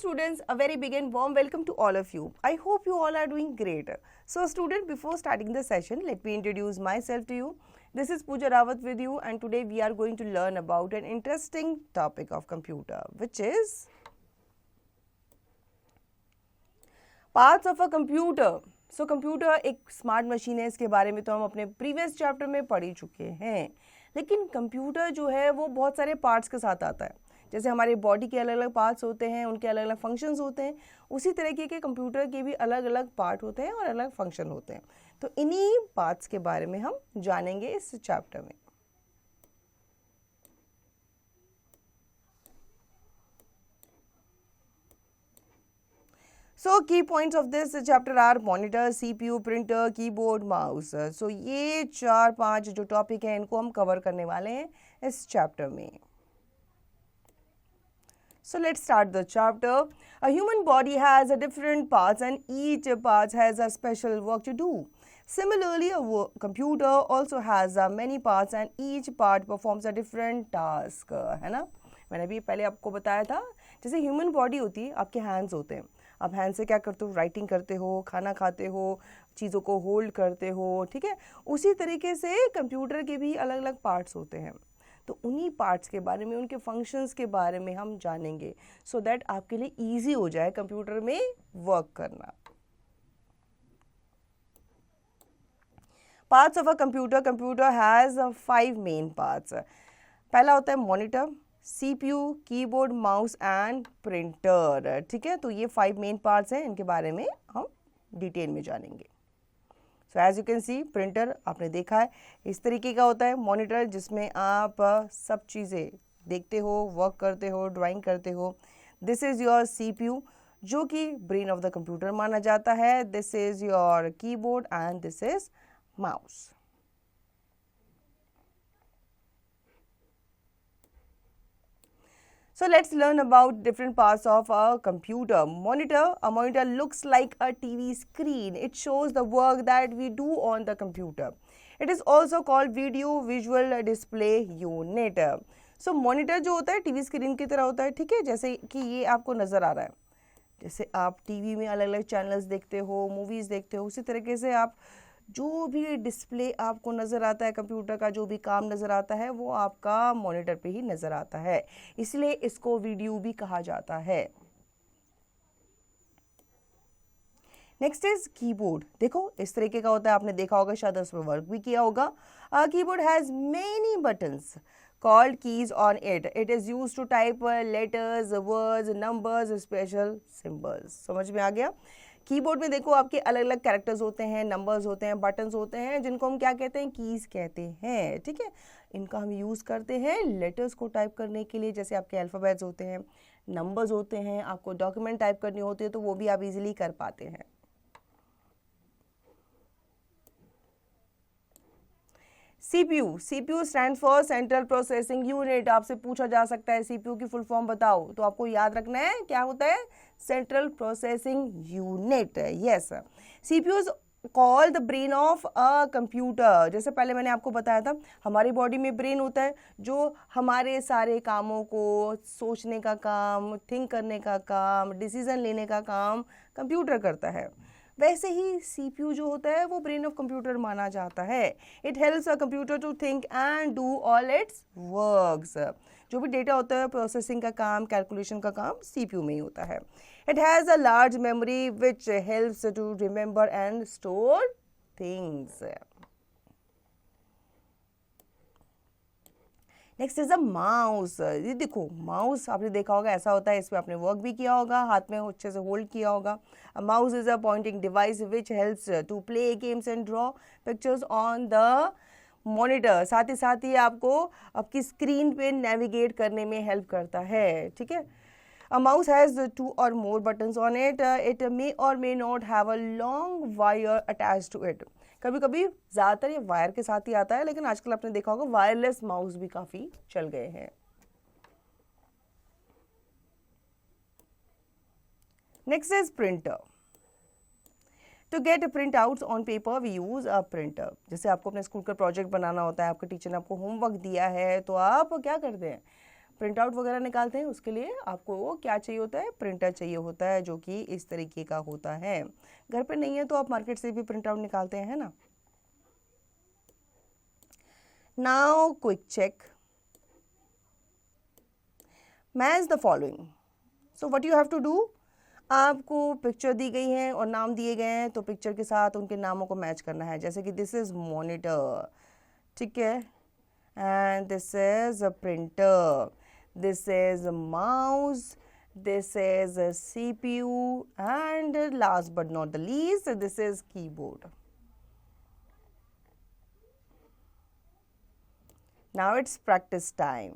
students, a very big and warm welcome to all of you. I hope you all are doing great. So student, before starting the session, let me introduce myself to you. This is Pooja Rawat with you, and today we are going to learn about an interesting topic of computer, which is parts of a computer. So computer एक smart machine है, इसके बारे में तो हम अपने previous chapter में पढ़ ही चुके हैं. लेकिन कंप्यूटर जो है वो बहुत सारे पार्ट्स के साथ आता है. जैसे हमारे बॉडी के अलग अलग पार्ट्स होते हैं, उनके अलग अलग फंक्शंस होते हैं, उसी तरीके के कंप्यूटर के भी अलग अलग पार्ट होते हैं और अलग फंक्शन होते हैं. तो इन्हीं पार्ट्स के बारे में हम जानेंगे इस चैप्टर में. So key points of this chapter are monitor, CPU, printer, keyboard, mouse. So ये 4-5 जो टॉपिक हैं इनको हम कवर करने वाले हैं इस चैप्टर में. So let's start the chapter. A human body has a different parts and each part has a special work to do. Similarly, a computer also has many parts and each part performs a different task. है ना? मैंने भी पहले आपको बताया था, जैसे human body होती है, आपके हैंड्स होते हैं. आप हैंड से क्या करते हो? राइटिंग करते हो, खाना खाते हो, चीज़ों को होल्ड करते हो, ठीक है. उसी तरीके से कंप्यूटर के भी अलग अलग पार्ट्स होते हैं. तो उन्हीं पार्ट्स के बारे में, उनके फंक्शंस के बारे में हम जानेंगे, सो दैट आपके लिए ईजी हो जाए कंप्यूटर में वर्क करना. Parts of a computer. Computer has 5 main parts. पहला होता है monitor, CPU, keyboard, mouse and printer. ठीक है, तो ये 5 मेन पार्ट्स हैं, इनके बारे में हम डिटेल में जानेंगे. So as you can see, printer आपने देखा है इस तरीके का होता है. मॉनिटर जिसमें आप सब चीज़ें देखते हो, वर्क करते हो, ड्राइंग करते हो. दिस इज़ योर CPU जो कि ब्रेन ऑफ द कंप्यूटर माना जाता है. This is your keyboard and this is mouse. So let's learn about different parts of a computer. Monitor. A monitor looks like a TV screen. It shows the work that we do on the computer. It is also called video visual display unit. So monitor जो होता है TV screen की तरह होता है, ठीक है. जैसे कि ये आपको नज़र आ रहा है, जैसे आप टीवी में अलग अलग चैनल्स देखते हो, मूवीज़ देखते हो, उसी तरीके से आप जो भी डिस्प्ले आपको नज़र आता है, कंप्यूटर का जो भी काम नज़र आता है, वो आपका मॉनिटर पे ही नज़र आता है. इसलिए इसको वीडियो भी कहा जाता है. Next is keyboard. देखो इस तरीके का होता है, आपने देखा होगा, शायद उसमें वर्क भी किया होगा. Keyboard has many buttons called keys on it. It is used to type letters, words, numbers, special symbols. समझ में आ गया? कीबोर्ड में देखो आपके अलग अलग कैरेक्टर्स होते हैं, नंबर्स होते हैं, बटन्स होते हैं, जिनको हम क्या कहते हैं? कीज कहते हैं. ठीक है, इनका हम यूज़ करते हैं लेटर्स को टाइप करने के लिए. जैसे आपके अल्फ़ाबेट्स होते हैं, नंबर्स होते हैं, आपको डॉक्यूमेंट टाइप करनी होती है तो वो भी आप इजीली कर पाते हैं. CPU stand for central processing unit. आपसे पूछा जा सकता है CPU की फुल फॉर्म बताओ, तो आपको याद रखना है क्या होता है? Central processing unit. Yes, CPU is called the brain of a computer. जैसे पहले मैंने आपको बताया था, हमारी बॉडी में ब्रेन होता है जो हमारे सारे कामों को, सोचने का काम, थिंक करने का काम, डिसीजन लेने का काम कंप्यूटर करता है. वैसे ही CPU जो होता है वो ब्रेन ऑफ कंप्यूटर माना जाता है. It helps a computer to think and do all its works. जो भी डेटा होता है, प्रोसेसिंग का काम, कैलकुलेशन का काम CPU में ही होता है. It has a large memory which helps to remember and store things. Next is a mouse. ये देखो, माउस आपने देखा होगा, ऐसा होता है, इस पर आपने वर्क भी किया होगा, हाथ में अच्छे से होल्ड किया होगा. A mouse is a pointing device which helps to play games and draw pictures on the monitor. साथ ही आपको आपकी स्क्रीन पे नेविगेट करने में हेल्प करता है. ठीक है. A mouse has 2 or more buttons on it. It may or may not have a long wire attached to it. कभी कभी ज़्यादातर ये वायर के साथ ही आता है, लेकिन आजकल आपने देखा होगा वायरलेस माउस भी काफ़ी चल गए हैं. Next is printer. To get print outs on paper we use a printer. जैसे आपको अपने स्कूल का प्रोजेक्ट बनाना होता है, आपके टीचर ने आपको होमवर्क दिया है, तो आप क्या करते हैं? प्रिंट आउट वगैरह निकालते हैं उसके लिए आपको क्या चाहिए होता है, प्रिंटर चाहिए होता है, जो कि इस तरीके का होता है। घर पे नहीं है तो आप मार्केट से भी प्रिंट आउट निकालते हैं, है ना। Now quick check, match the following. So what you have to do, आपको पिक्चर दी गई है और नाम दिए गए हैं, तो पिक्चर के साथ उनके नामों को मैच करना है। जैसे कि दिस इज मॉनिटर, ठीक है, and this is a printer, this is a mouse, this is a CPU, and last but not the least, this is keyboard. Now it's practice time.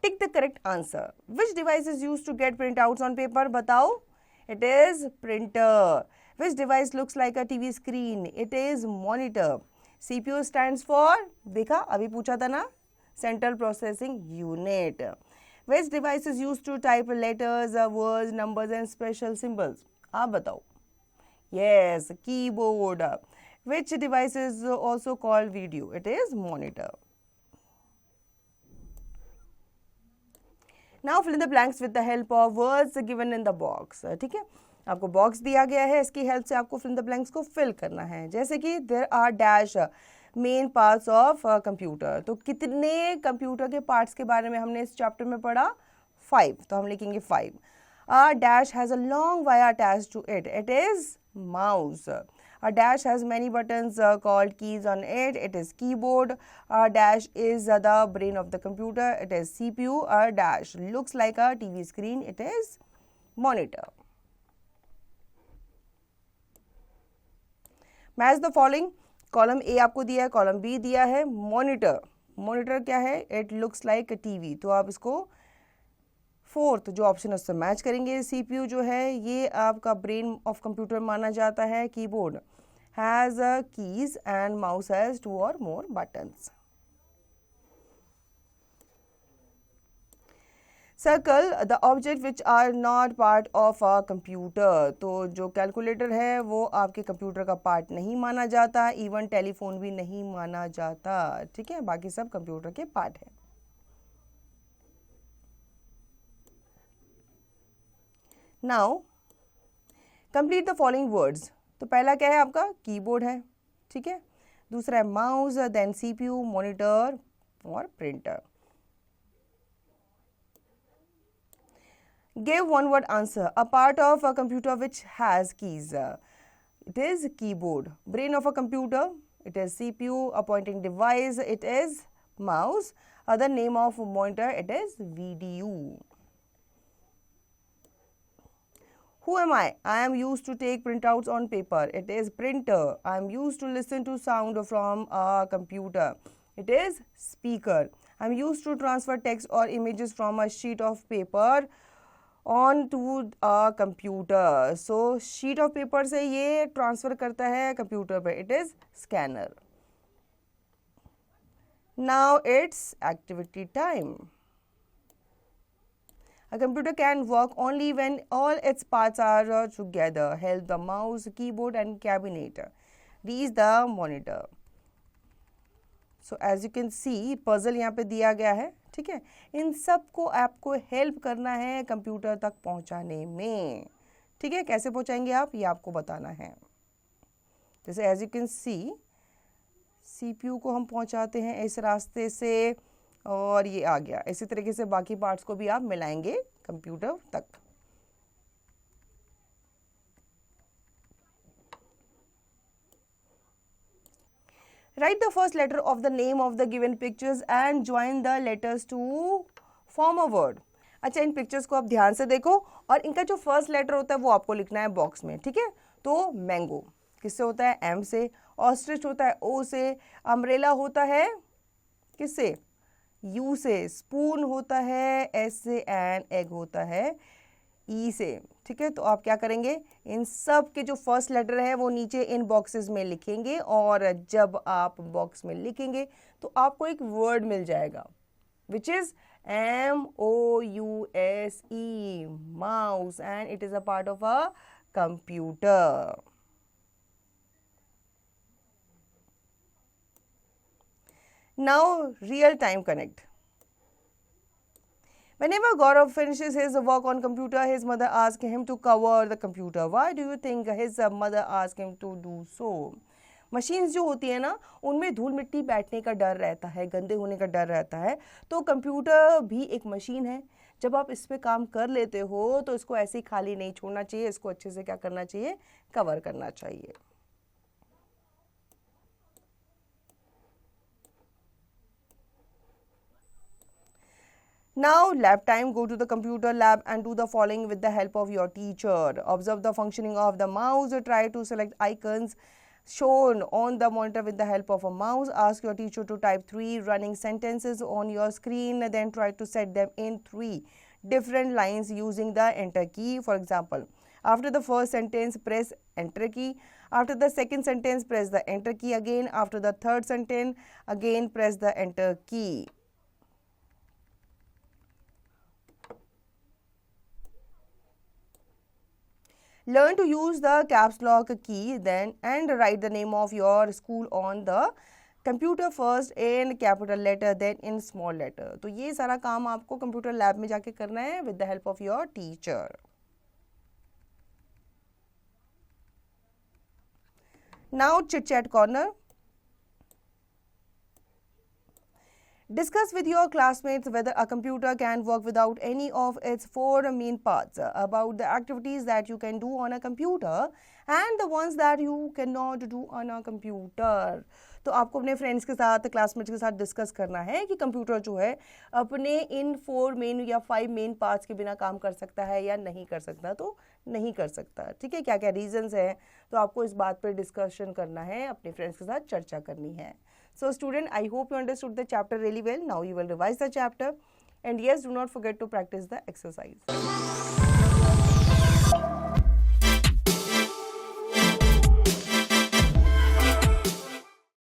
Tick the correct answer. Which device is used to get printouts on paper? बताओ. It is printer. Which device looks like a TV screen? It is monitor. CPU stands for, देखा अभी पूछा था ना, central processing unit. Which device is used to type letters, words, numbers and special symbols? आप बताओ। Yes, keyboard. Which device is also called video? It is monitor. Now fill in the blanks with the help of words given in the box. ठीक है, आपको box दिया गया है, इसकी help से आपको फिल इन द ब्लैंक्स को फिल करना है। जैसे कि there are dash main parts of computer, तो कितने कंप्यूटर के पार्ट्स के बारे में हमने इस चैप्टर में पढ़ा, 5, तो हम लिखेंगे 5। A dash has a long wire attached to it, it is mouse. A dash has many buttons called keys on it, it is keyboard. A dash is the brain of the computer, it is CPU. A dash looks like a TV screen, it is monitor. Match the following, column A आपको दिया है, column B दिया है। Monitor, monitor क्या है, it looks like a TV, तो आप इसको 4th जो ऑप्शन है उससे मैच करेंगे। CPU जो है ये आपका ब्रेन ऑफ कंप्यूटर माना जाता है। Keyboard has keys and mouse has 2 or more buttons. Circle the object which are not part of a computer, तो जो कैलकुलेटर है वो आपके कंप्यूटर का पार्ट नहीं माना जाता, इवन टेलीफोन भी नहीं माना जाता, ठीक है, बाकी सब कंप्यूटर के पार्ट है। Now complete the following words, तो पहला क्या है आपका, कीबोर्ड है, ठीक है, दूसरा है माउस, देन CPU, मॉनिटर और printer. Give one word answer. A part of a computer which has keys. It is keyboard. Brain of a computer. It is CPU. A pointing device. It is mouse. Other name of monitor. It is VDU. Who am I? I am used to take printouts on paper. It is printer. I am used to listen to sound from a computer. It is speaker. I am used to transfer text or images from a sheet of paper on to a computer, so sheet of paper से ये transfer करता है computer पे, it is scanner. Now it's activity time. A computer can work only when all its parts are together. Help the mouse, keyboard and cabinet reach the monitor. So as you can see, puzzle यहाँ पे दिया गया है, ठीक है, इन सब को आपको हेल्प करना है कंप्यूटर तक पहुँचाने में, ठीक है, कैसे पहुँचाएंगे आप, ये आपको बताना है। जैसे as you can see, CPU को हम पहुँचाते हैं इस रास्ते से और ये आ गया, इसी तरीके से बाकी पार्ट्स को भी आप मिलाएंगे कंप्यूटर तक। Write the first letter of the name of the given pictures and join the letters to form a word. अच्छा, इन पिक्चर्स को आप ध्यान से देखो और इनका जो फर्स्ट लेटर होता है वो आपको लिखना है बॉक्स में, ठीक है। तो मैंगो किससे होता है, M से, ऑस्ट्रिच होता है O से, अम्ब्रेला होता है किससे, U से, स्पून होता है S से एंड एग होता है E से, ठीक है। तो आप क्या करेंगे, इन सब के जो फर्स्ट लेटर है वो नीचे इन बॉक्सेस में लिखेंगे और जब आप बॉक्स में लिखेंगे तो आपको एक वर्ड मिल जाएगा which is MOUSE, mouse, and it is a part of a computer. Now, real time connect. Whenever Gaurav finishes his work on computer, his mother asks him to cover the computer. Why do you think his mother asked him to do so? Machines जो होती है ना, उनमें धूल मिट्टी बैठने का डर रहता है, गंदे होने का डर रहता है। तो कंप्यूटर भी एक मशीन है। जब आप इस पे काम कर लेते हो तो इसको ऐसे ही खाली नहीं छोड़ना चाहिए, इसको अच्छे से क्या करना चाहिए, कवर करना चाहिए। Now, lab time. Go to the computer lab and do the following with the help of your teacher. Observe the functioning of the mouse. Try to select icons shown on the monitor with the help of a mouse. Ask your teacher to type 3 running sentences on your screen. Then try to set them in 3 different lines using the enter key. For example, after the first sentence, press enter key. After the second sentence, press the enter key again. After the third sentence, again press the enter key. Learn to use the caps lock key then and write the name of your school on the computer first in capital letter then in small letter. तो ये सारा काम आपको computer lab में जाके करना है with the help of your teacher. Now chit chat corner. Discuss with your classmates whether a computer can work without any of its 4 main parts, about the activities that you can do on a computer and the ones that you cannot do on a computer. तो आपको अपने friends के साथ, classmates के साथ discuss करना है कि कंप्यूटर जो है अपने इन 4 मेन या 5 मेन पार्ट्स के बिना काम कर सकता है या नहीं कर सकता। तो नहीं कर सकता, ठीक है। क्या क्या रीजंस हैं, तो आपको इस बात पर डिस्कशन करना है, अपने फ्रेंड्स के साथ चर्चा करनी है। So student, I hope you understood the chapter really well. Now you will revise the chapter and yes, do not forget to practice the exercise.